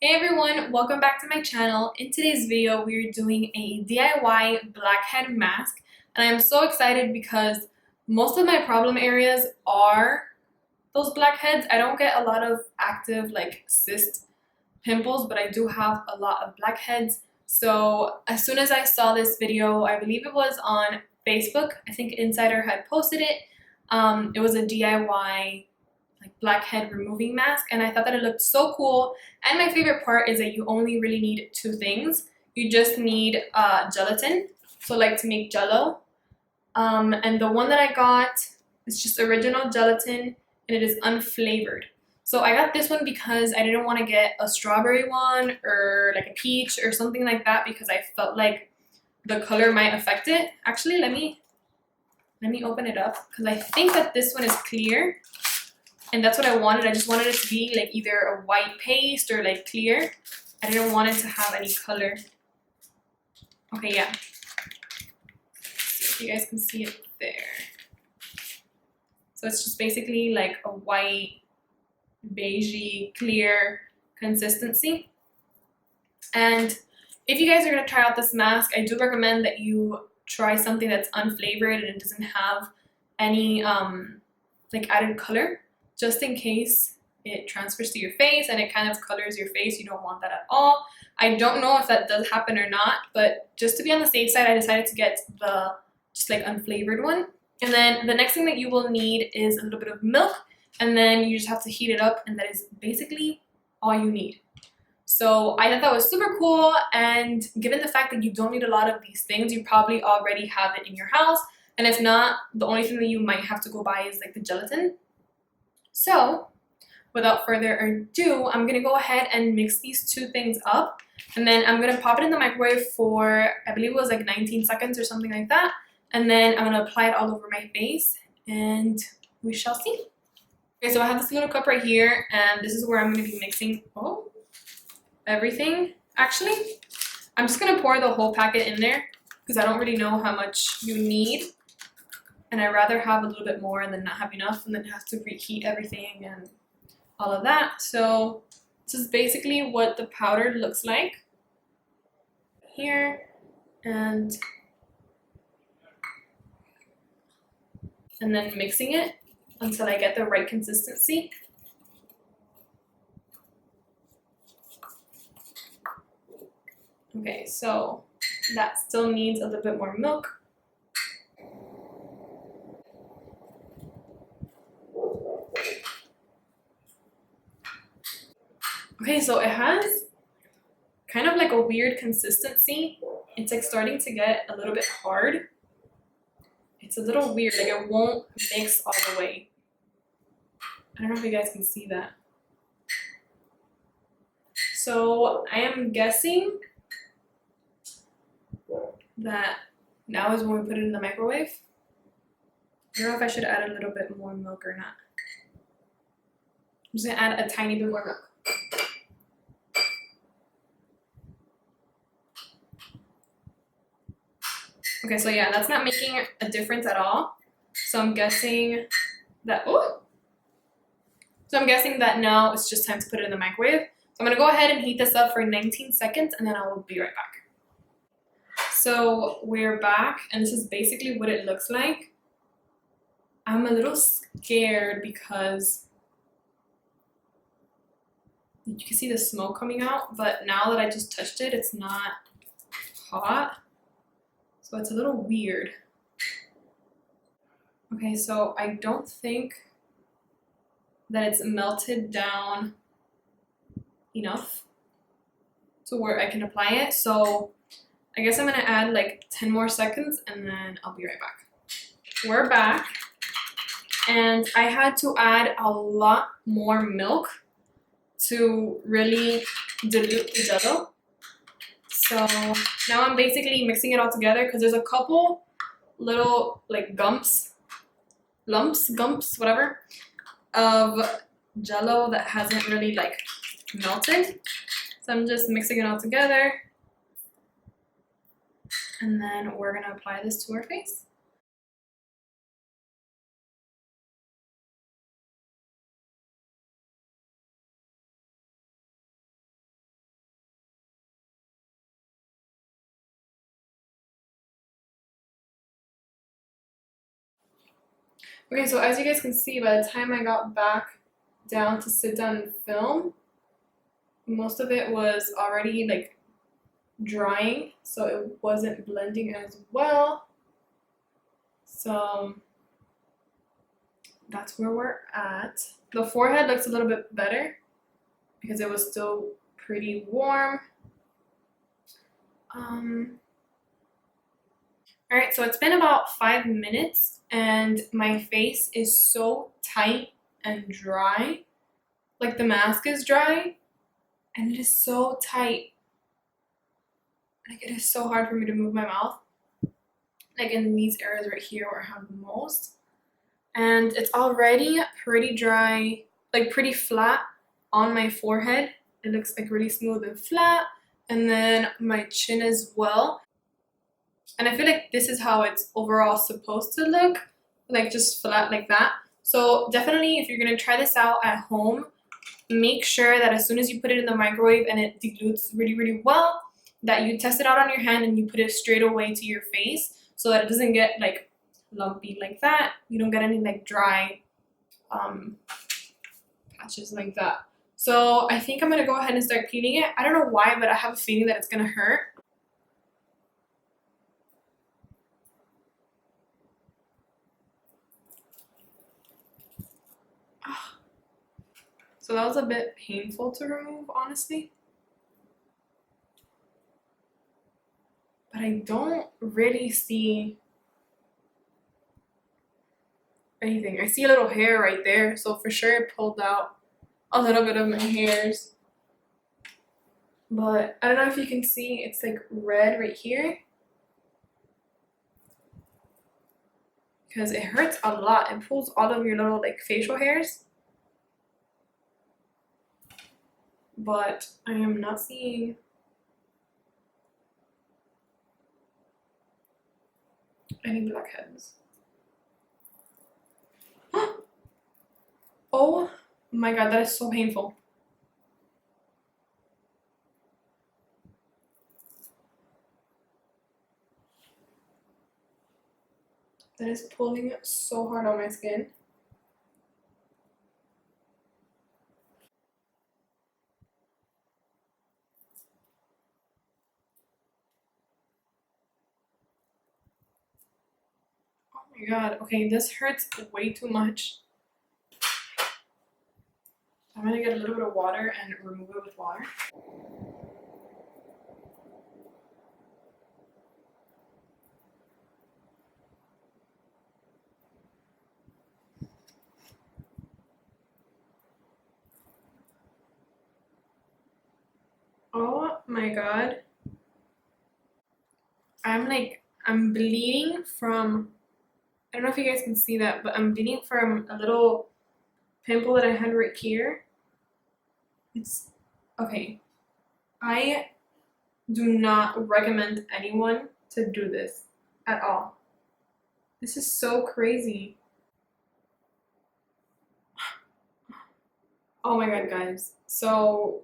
Hey everyone, welcome back to my channel. In today's video, we're doing a DIY blackhead mask, and I'm so excited because most of my problem areas are those blackheads. I don't get a lot of active like cyst pimples, but I do have a lot of blackheads. So as soon as I saw this video, I believe it was on Facebook, I think Insider had posted it. It was a DIY like blackhead removing mask, and I thought that it looked so cool. And my favorite part is that you only really need two things. You just need gelatin, so like to make jello, and the one that I got is just original gelatin and it is unflavored. So I got this one because I didn't want to get a strawberry one or like a peach or something like that because I felt like the color might affect it. Actually, let me open it up because I think that this one is clear. And that's what I wanted. I just wanted it to be like either a white paste or like clear. I didn't want it to have any color. Okay, yeah. So you guys can see it there. So it's just basically like a white, beigey, clear consistency. And if you guys are going to try out this mask, I do recommend that you try something that's unflavored and it doesn't have any like added color, just in case it transfers to your face and it kind of colors your face. You don't want that at all. I don't know if that does happen or not, but just to be on the safe side, I decided to get the just like unflavored one. And then the next thing that you will need is a little bit of milk, and then you just have to heat it up, and that is basically all you need. So I thought that was super cool, and given the fact that you don't need a lot of these things, you probably already have it in your house. And if not, the only thing that you might have to go buy is like the gelatin. So without further ado, I'm gonna go ahead and mix these two things up, and then I'm gonna pop it in the microwave for, I believe it was like 19 seconds or something like that. And then I'm gonna apply it all over my face and we shall see. Okay, so I have this little cup right here, and this is where I'm gonna be mixing everything. Actually, I'm just gonna pour the whole packet in there because I don't really know how much you need. And I'd rather have a little bit more and then not have enough and then have to reheat everything and all of that. So this is basically what the powder looks like here, and then mixing it until I get the right consistency. Okay, so that still needs a little bit more milk. Okay, so it has kind of like a weird consistency. It's like starting to get a little bit hard. It's a little weird, like it won't mix all the way. I don't know if you guys can see that. So I am guessing that now is when we put it in the microwave. I don't know if I should add a little bit more milk or not. I'm just gonna add a tiny bit more milk. Okay, so yeah, that's not making a difference at all. So I'm guessing that, now it's just time to put it in the microwave. So I'm gonna go ahead and heat this up for 19 seconds and then I will be right back. So we're back, and this is basically what it looks like. I'm a little scared because you can see the smoke coming out, but now that I just touched it, it's not hot. So it's a little weird. Okay, so I don't think that it's melted down enough to where I can apply it. So I guess I'm gonna add like 10 more seconds and then I'll be right back. We're back, and I had to add a lot more milk to really dilute the jello. So now I'm basically mixing it all together because there's a couple little like lumps, whatever, of jello that hasn't really like melted. So I'm just mixing it all together, and then we're gonna apply this to our face. Okay, so as you guys can see, by the time I got back down to sit down and film, most of it was already like drying, so it wasn't blending as well. So that's where we're at. The forehead looks a little bit better because it was still pretty warm. Alright, so it's been about 5 minutes and my face is so tight and dry. Like the mask is dry and it is so tight. Like it is so hard for me to move my mouth. Like in these areas right here where I have the most. And it's already pretty dry, like pretty flat on my forehead. It looks like really smooth and flat. And then my chin as well. And I feel like this is how it's overall supposed to look, like just flat like that. So definitely if you're gonna try this out at home, make sure that as soon as you put it in the microwave and it dilutes really, really well, that you test it out on your hand and you put it straight away to your face so that it doesn't get like lumpy like that. You don't get any like dry patches like that. So I think I'm gonna go ahead and start cleaning it. I don't know why, but I have a feeling that it's gonna hurt. So that was a bit painful to remove, honestly. But I don't really see anything. I see a little hair right there, so for sure it pulled out a little bit of my hairs. But I don't know if you can see, it's like red right here. Because it hurts a lot. It pulls all of your little like facial hairs. But I am not seeing any blackheads. Oh my god, that is so painful. That is pulling so hard on my skin. Oh my god, okay, this hurts way too much. I'm gonna get a little bit of water and remove it with water. Oh my god. I'm bleeding from, I don't know if you guys can see that, but I'm bleeding from a little pimple that I had right here. It's, okay. I do not recommend anyone to do this at all. This is so crazy. Oh my god, guys. So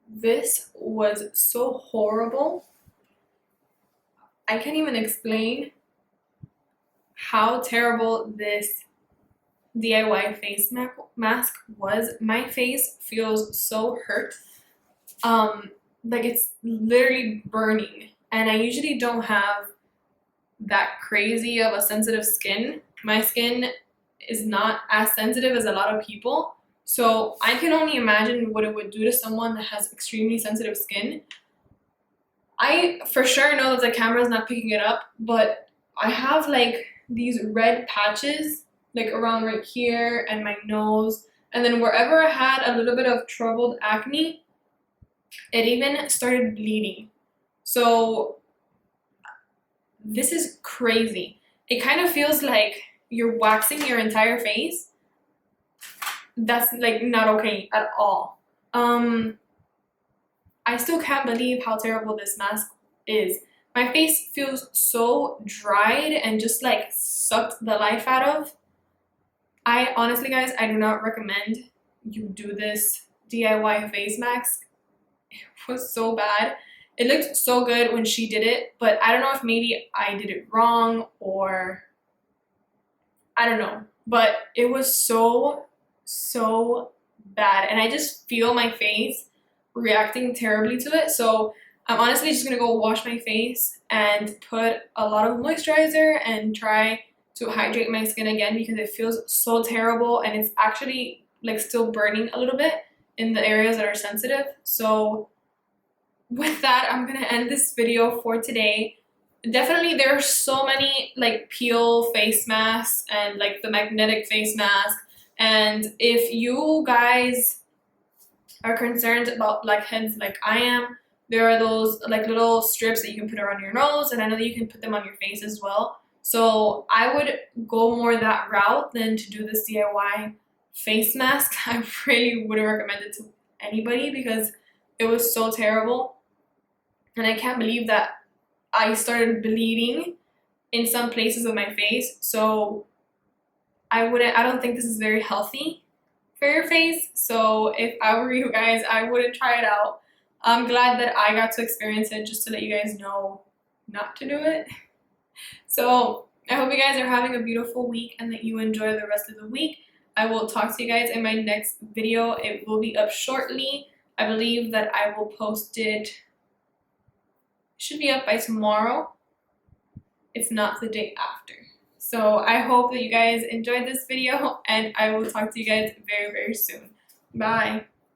this was so horrible. I can't even explain how terrible this DIY face mask was. My face feels so hurt. Like it's literally burning. And I usually don't have that crazy of a sensitive skin. My skin is not as sensitive as a lot of people. So I can only imagine what it would do to someone that has extremely sensitive skin. I for sure know that the camera is not picking it up, but I have like these red patches like around right here and my nose. And then wherever I had a little bit of troubled acne, it even started bleeding. So this is crazy. It kind of feels like you're waxing your entire face. That's like not okay at all. I still can't believe how terrible this mask is. My face feels so dried and just like sucked the life out of. I honestly, guys, I do not recommend you do this DIY face mask. It was so bad. It looked so good when she did it, but I don't know if maybe I did it wrong or I don't know, but it was so bad, and I just feel my face reacting terribly to it. So I'm honestly just gonna go wash my face and put a lot of moisturizer and try to hydrate my skin again, because it feels so terrible, and it's actually like still burning a little bit in the areas that are sensitive. So with that, I'm gonna end this video for today. Definitely there are so many like peel face masks and like the magnetic face mask, and if you guys are concerned about blackheads like I am, there are those like little strips that you can put around your nose, and I know that you can put them on your face as well. So I would go more that route than to do this DIY face mask. I really wouldn't recommend it to anybody because it was so terrible, and I can't believe that I started bleeding in some places of my face. So I don't think this is very healthy for your face. So if I were you guys, I wouldn't try it out. I'm glad that I got to experience it, just to let you guys know not to do it. So I hope you guys are having a beautiful week and that you enjoy the rest of the week. I will talk to you guys in my next video. It will be up shortly. I believe that I will post it, should be up by tomorrow, if not the day after. So I hope that you guys enjoyed this video, and I will talk to you guys very soon. Bye.